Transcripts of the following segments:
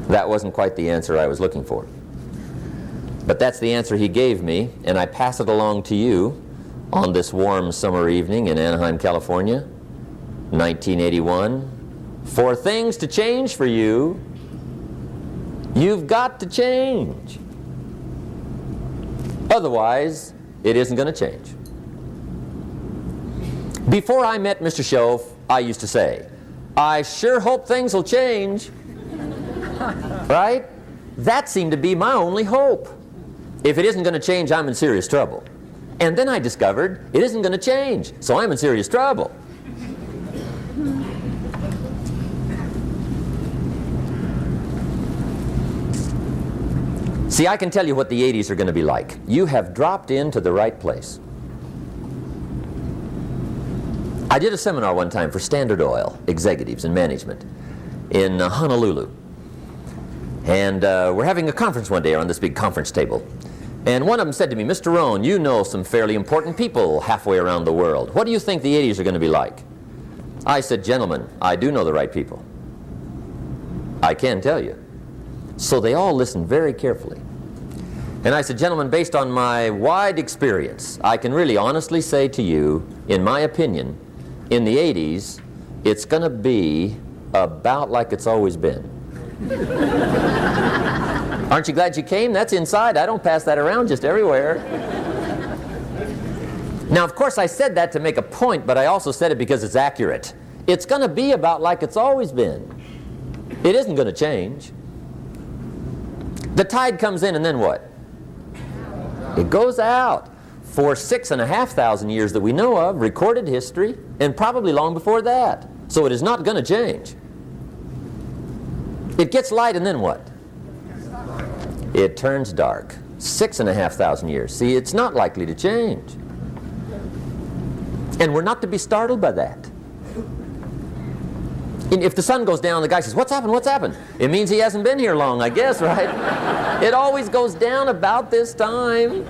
That wasn't quite the answer I was looking for. But that's the answer he gave me, and I pass it along to you on this warm summer evening in Anaheim, California, 1981. For things to change for you, you've got to change. Otherwise, it isn't going to change. Before I met Mr. Shove, I used to say, I sure hope things will change. Right? That seemed to be my only hope. If it isn't going to change, I'm in serious trouble. And then I discovered it isn't going to change, so I'm in serious trouble. See, I can tell you what the 80s are going to be like. You have dropped into the right place. I did a seminar one time for Standard Oil executives and management in Honolulu. And we're having a conference one day on this big conference table. And one of them said to me, Mr. Rohn, you know some fairly important people halfway around the world. What do you think the 80s are going to be like? I said, gentlemen, I do know the right people. I can tell you. So they all listened very carefully. And I said, gentlemen, based on my wide experience, I can really honestly say to you, in my opinion, in the 80s, it's going to be about like it's always been. Aren't you glad you came? That's inside. I don't pass that around just everywhere. Now, of course, I said that to make a point, but I also said it because it's accurate. It's going to be about like it's always been. It isn't going to change. The tide comes in, and then what? It goes out. For 6,500 years that we know of, recorded history, and probably long before that. So it is not going to change. It gets light, and then what? It turns dark. 6,500 years. See, it's not likely to change. And we're not to be startled by that. And if the sun goes down, the guy says, what's happened, what's happened? It means he hasn't been here long, I guess, right? It always goes down about this time.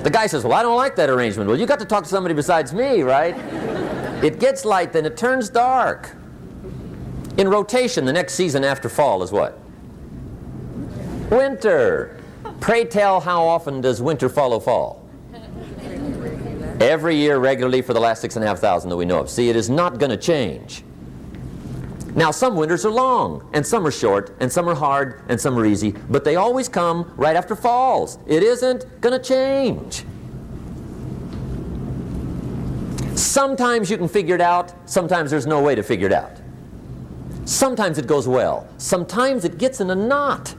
The guy says, well, I don't like that arrangement. Well, you got to talk to somebody besides me, right? It gets light, then it turns dark. In rotation, the next season after fall is what? Winter. Pray tell, how often does winter follow fall? Every year regularly for the last 6,500 that we know of. See, it is not going to change. Now, some winters are long, and some are short, and some are hard, and some are easy, but they always come right after falls. It isn't going to change. Sometimes you can figure it out, sometimes there's no way to figure it out. Sometimes it goes well, sometimes it gets in a knot.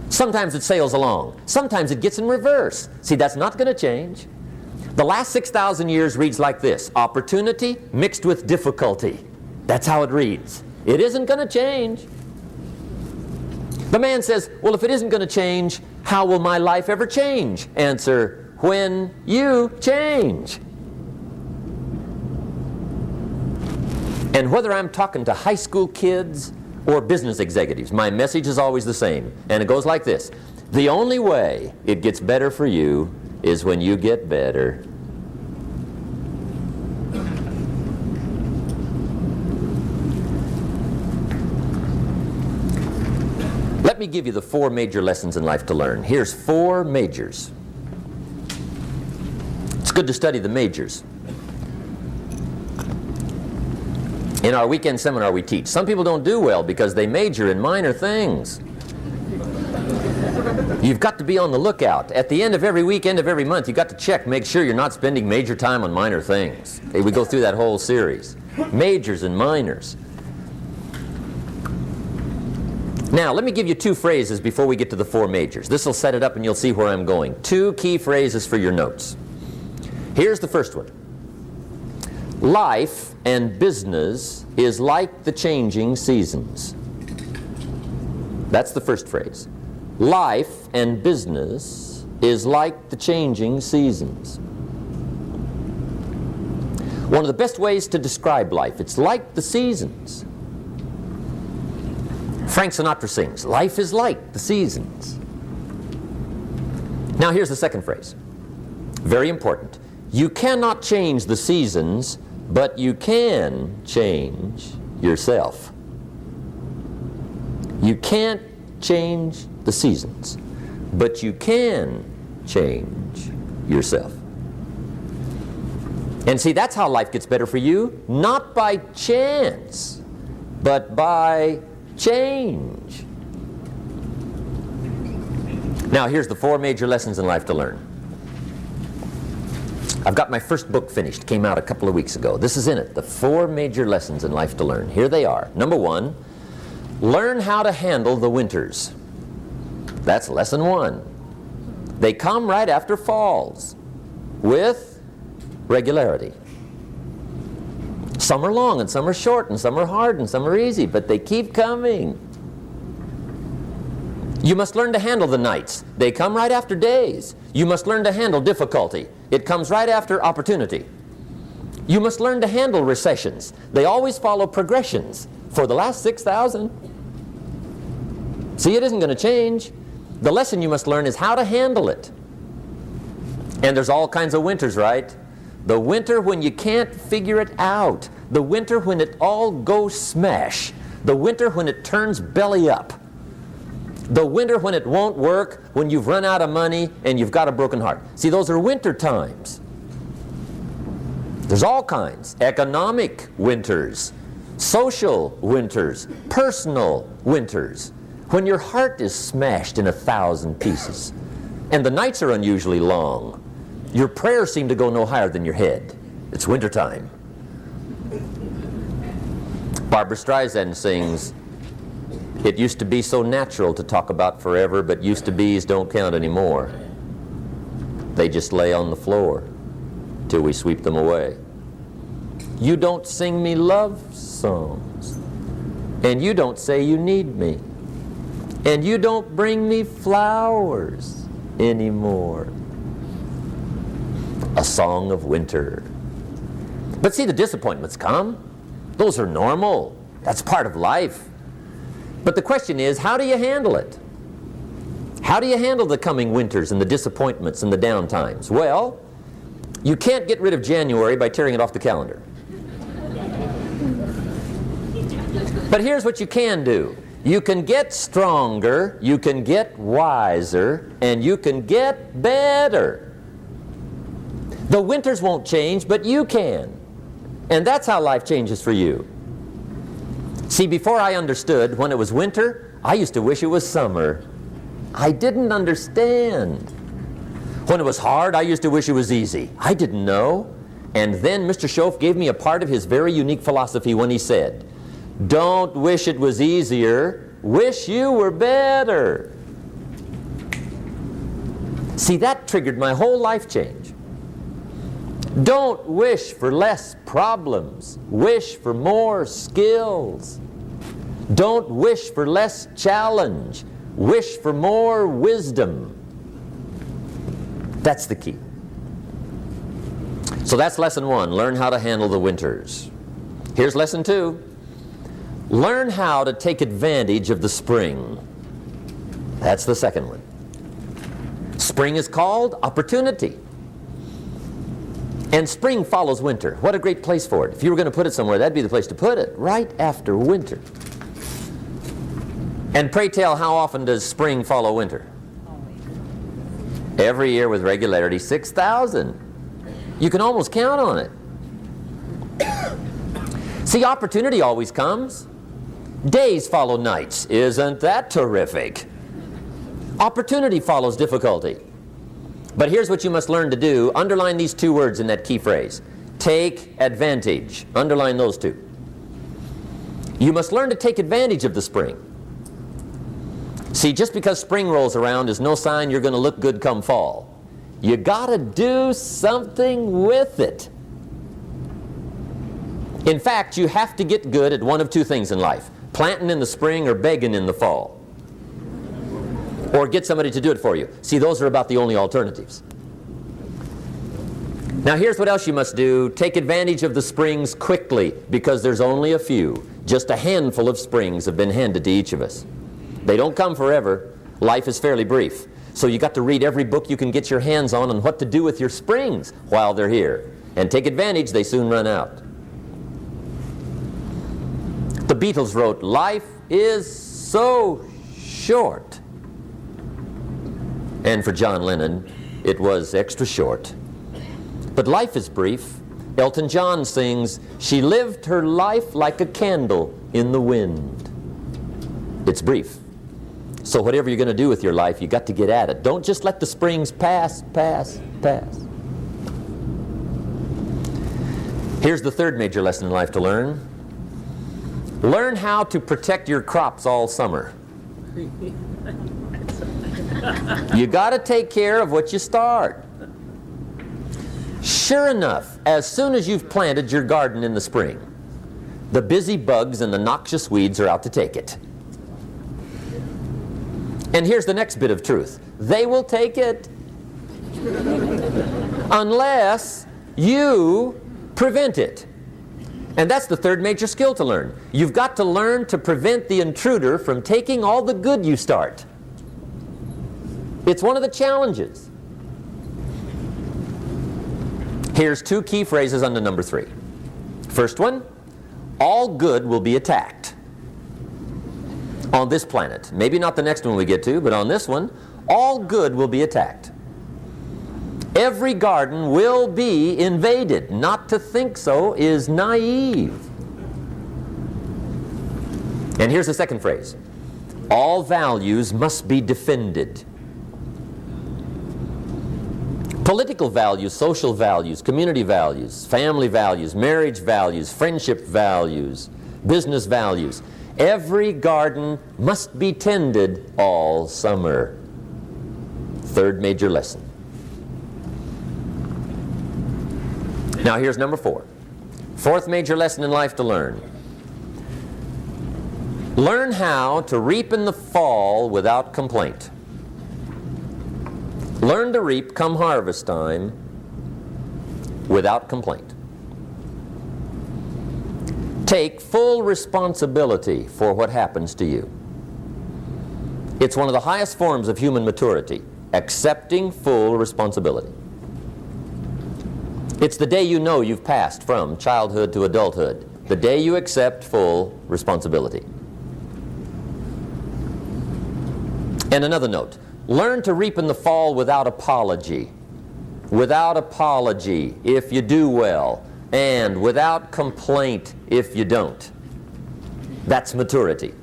Sometimes it sails along, sometimes it gets in reverse. See, that's not going to change. The last 6,000 years reads like this: opportunity mixed with difficulty. That's how it reads. It isn't going to change. The man says, well, if it isn't going to change, how will my life ever change? Answer, when you change. And whether I'm talking to high school kids or business executives, my message is always the same. And it goes like this: the only way it gets better for you is when you get better. Let me give you the 4 major lessons in life to learn. Here's 4 majors. It's good to study the majors. In our weekend seminar we teach, some people don't do well because they major in minor things. You've got to be on the lookout. At the end of every week, end of every month, you've got to check, make sure you're not spending major time on minor things. Okay, we go through that whole series. Majors and minors. Now, let me give you 2 phrases before we get to the 4 majors. This will set it up and you'll see where I'm going. 2 key phrases for your notes. Here's the first one. Life and business is like the changing seasons. That's the first phrase. Life and business is like the changing seasons. One of the best ways to describe life, it's like the seasons. Frank Sinatra sings, life is like the seasons. Now here's the second phrase. Very important. You cannot change the seasons, but you can change yourself. You can't change the seasons, but you can change yourself. And see, that's how life gets better for you, not by chance, but by change. Now, here's the 4 major lessons in life to learn. I've got my first book finished, came out a couple of weeks ago. This is in it, the 4 major lessons in life to learn. Here they are. Number 1, learn how to handle the winters. That's lesson 1. They come right after falls, with regularity. Some are long and some are short and some are hard and some are easy, but they keep coming. You must learn to handle the nights. They come right after days. You must learn to handle difficulty. It comes right after opportunity. You must learn to handle recessions. They always follow progressions for the last 6,000. See, it isn't going to change. The lesson you must learn is how to handle it. And there's all kinds of winters, right? The winter when you can't figure it out. The winter when it all goes smash. The winter when it turns belly up. The winter when it won't work, when you've run out of money and you've got a broken heart. See, those are winter times. There's all kinds. Economic winters, social winters, personal winters. When your heart is smashed in 1,000 pieces and the nights are unusually long. Your prayers seem to go no higher than your head. It's wintertime. Barbra Streisand sings, "It used to be so natural to talk about forever, but used to be's don't count anymore. They just lay on the floor till we sweep them away. You don't sing me love songs, and you don't say you need me, and you don't bring me flowers anymore." A song of winter. But see, the disappointments come. Those are normal. That's part of life. But the question is, how do you handle it? How do you handle the coming winters and the disappointments and the down times? Well, you can't get rid of January by tearing it off the calendar. But here's what you can do. You can get stronger, you can get wiser, and you can get better. The winters won't change, but you can. And that's how life changes for you. See, before I understood, when it was winter, I used to wish it was summer. I didn't understand. When it was hard, I used to wish it was easy. I didn't know. And then Mr. Schoaf gave me a part of his very unique philosophy when he said, "Don't wish it was easier, wish you were better." See, that triggered my whole life change. Don't wish for less problems, wish for more skills. Don't wish for less challenge, wish for more wisdom. That's the key. So that's lesson 1, learn how to handle the winters. Here's lesson 2, learn how to take advantage of the spring. That's the second one. Spring is called opportunity. And spring follows winter. What a great place for it. If you were going to put it somewhere, that'd be the place to put it, right after winter. And pray tell, how often does spring follow winter? Every year with regularity, 6,000. You can almost count on it. See, opportunity always comes. Days follow nights. Isn't that terrific? Opportunity follows difficulty. But here's what you must learn to do. Underline these 2 words in that key phrase. Take advantage. Underline those 2. You must learn to take advantage of the spring. See, just because spring rolls around is no sign you're going to look good come fall. You got to do something with it. In fact, you have to get good at one of 2 things in life. Planting in the spring or begging in the fall. Or get somebody to do it for you. See, those are about the only alternatives. Now here's what else you must do. Take advantage of the springs quickly, because there's only a few. Just a handful of springs have been handed to each of us. They don't come forever. Life is fairly brief. So you got to read every book you can get your hands on what to do with your springs while they're here. And take advantage, they soon run out. The Beatles wrote, "Life is so short. And for John Lennon, it was extra short. But life is brief. Elton John sings, "She lived her life like a candle in the wind." It's brief. So whatever you're going to do with your life, you got to get at it. Don't just let the springs pass. Here's the third major lesson in life to learn. Learn how to protect your crops all summer. You got to take care of what you start. Sure enough, as soon as you've planted your garden in the spring, the busy bugs and the noxious weeds are out to take it. And here's the next bit of truth. They will take it unless you prevent it. And that's the third major skill to learn. You've got to learn to prevent the intruder from taking all the good you start. It's one of the challenges. Here's two key phrases under number 3. First one, all good will be attacked. On this planet. Maybe not the next one we get to, but on this one, all good will be attacked. Every garden will be invaded. Not to think so is naive. And here's the second phrase. All values must be defended. Political values, social values, community values, family values, marriage values, friendship values, business values. Every garden must be tended all summer. Third major lesson. Now here's number 4. Fourth major lesson in life to learn. Learn how to reap in the fall without complaint. Learn to reap come harvest time without complaint. Take full responsibility for what happens to you. It's one of the highest forms of human maturity, accepting full responsibility. It's the day you know you've passed from childhood to adulthood, the day you accept full responsibility. And another note, learn to reap in the fall without apology. Without apology if you do well, and without complaint if you don't. That's maturity.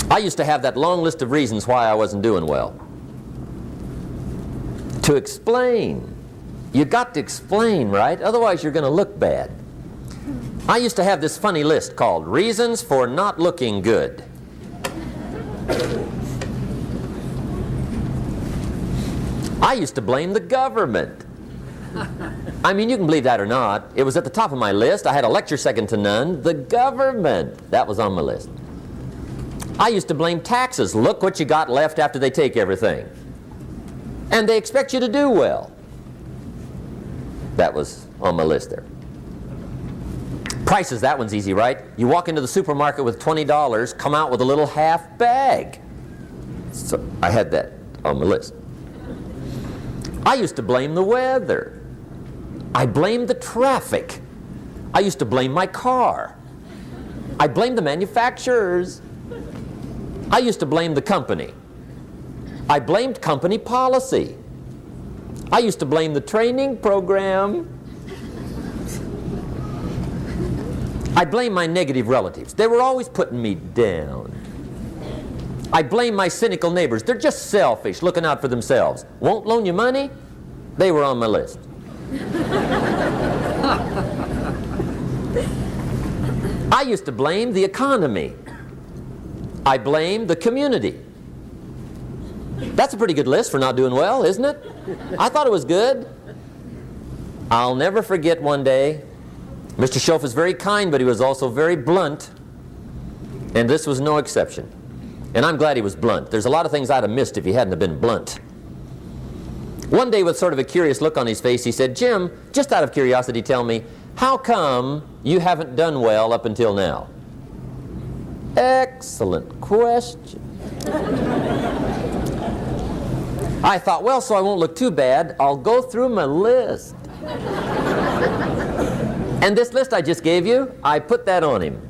I used to have that long list of reasons why I wasn't doing well. To explain. You got to explain, right? Otherwise you're going to look bad. I used to have this funny list called Reasons for Not Looking Good. I used to blame the government. I mean, you can believe that or not. It was at the top of my list. I had a lecture second to none. The government. That was on my list. I used to blame taxes. Look what you got left after they take everything. And they expect you to do well. That was on my list there. Prices, that one's easy, right? You walk into the supermarket with $20, come out with a little half bag. So I had that on my list. I used to blame the weather. I blamed the traffic. I used to blame my car. I blamed the manufacturers. I used to blame the company. I blamed company policy. I used to blame the training program. I blame my negative relatives. They were always putting me down. I blame my cynical neighbors. They're just selfish, looking out for themselves. Won't loan you money? They were on my list. I used to blame the economy. I blamed the community. That's a pretty good list for not doing well, isn't it? I thought it was good. I'll never forget one day, Mr. Schoaf was very kind, but he was also very blunt, and this was no exception. And I'm glad he was blunt. There's a lot of things I'd have missed if he hadn't have been blunt. One day, with sort of a curious look on his face, he said, "Jim, just out of curiosity, tell me, how come you haven't done well up until now?" Excellent question. I thought, well, so I won't look too bad, I'll go through my list. And this list I just gave you, I put that on him.